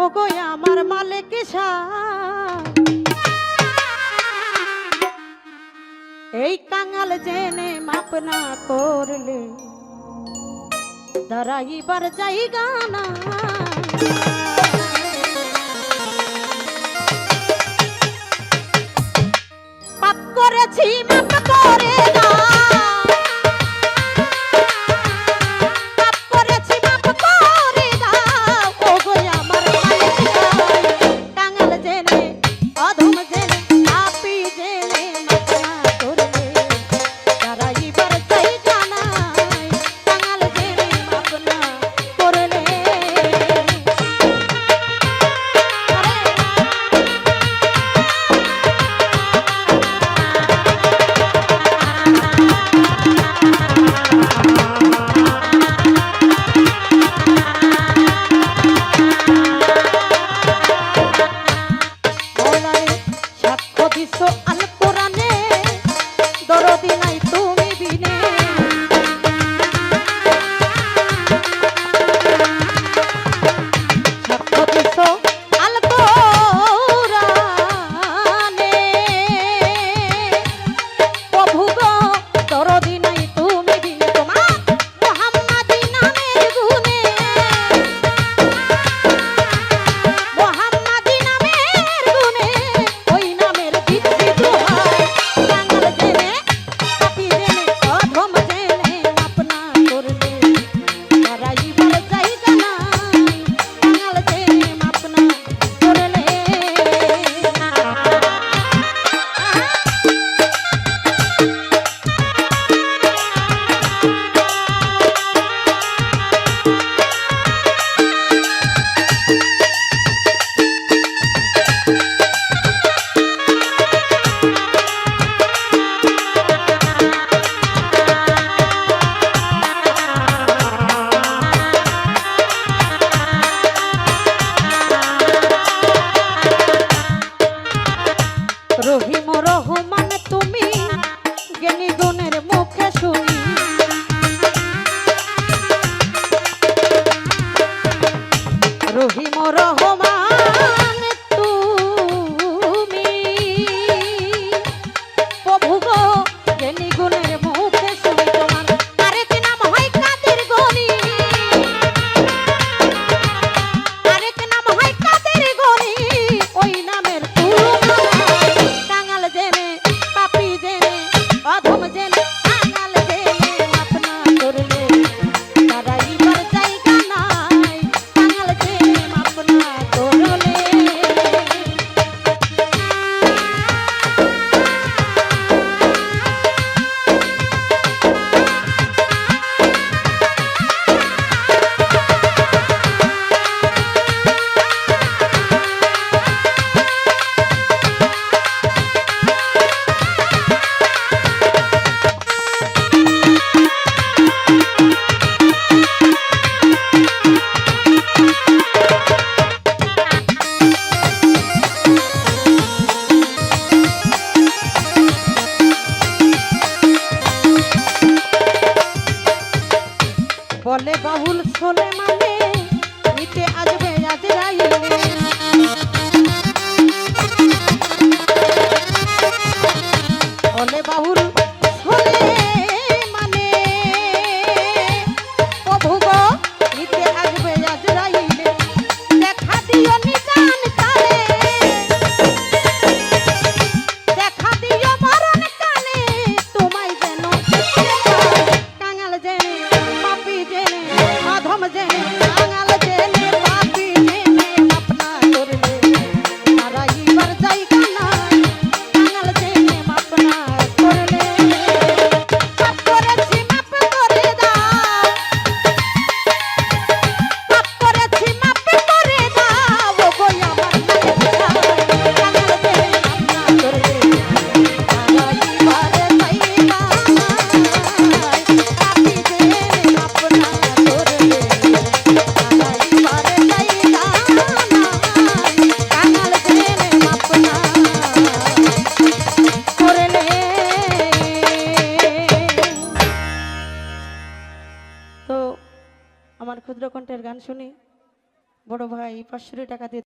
ও গো আমার মালিক সাহেব, এই কাঙাল জেনে মাপ না করলে দাঁড়াইবার জায়গা না। পাপ করেছি মাপ করে দাও, পাপ করেছি মাপ করে দাও। ও গো আমার মালিক সাহেব, কাঙাল জেনে অধম জেনে পাপী জেনে মাপ না করলে দাঁড়াইবার জায়গা নাই। কাঙাল জেনে মাপ না করলে সাক্ষ্য দিছ আল কোরআনে, দরদি নাই তুমি বিনে। সাক্ষ্য দিছ আল কোরআনে, প্রভু গো দরদি নাই তুমি বিনে। তোমার মুহাম্মাদি নামের গুণে, মুহাম্মাদি নামের গুণে ওই নামের বিচ্ছিন্ন হয়। কাঙাল জেনে পাপী জেনে অধম জেনে মাপ না করলে দাঁড়াইবার জায়গা নাই। কাঙাল জেনে মাপ না করলে রহিম রহমান তুমি জ্ঞানী গুণের মুখে শুনি। রহিম রহমান তুমি প্রভু গো জ্ঞানী গুণের মুখে শুনি। তোমার আরেক নাম হয় কাদের গনি, আরেক নাম হয় কাদের গনি, ওই নামের তুলনা নাই। কাঙাল জেনে পাপী জেনে অধম জেনে কাঙাল জেনে মাপ না করলে দাঁড়াইবার জায়গা নাই। কাঙাল জেনে মাপ না করলে বলে বাহুল সোলে মানে নিতে আসবে আজরাইলে। বলে বাহুল সোলে মানে প্রভু গো নিতে আসবে আজরাইলে। দেখা দিও নিদান কালে, দেখা দিও মরণ কালে, তোমায় যেন কাঙাল জেনে পাপী জেনে অধম জেনে কাঙাল জেনে পাপী জেনে মাপ না করলে দাঁড়াইবার জায়গা নাই। কাঙাল জেনে মাপ না করলে পাপ করেছি মাপ করে দাও, পাপ করেছি মাপ করে দাও। ও গো আমার মালিক সাহেব, কাঙাল জেনে মাপ না করলে দাঁড়াইবার জায়গা নাই। পাপী জেনে মাপ না করলে দাঁড়াইবার জায়গা নাই। কাঙাল জেনে মাপ না করলে। তো আমার ক্ষুদ্র কণ্ঠের গান শুনি বড় ভাই 500 টাকা দিয়ে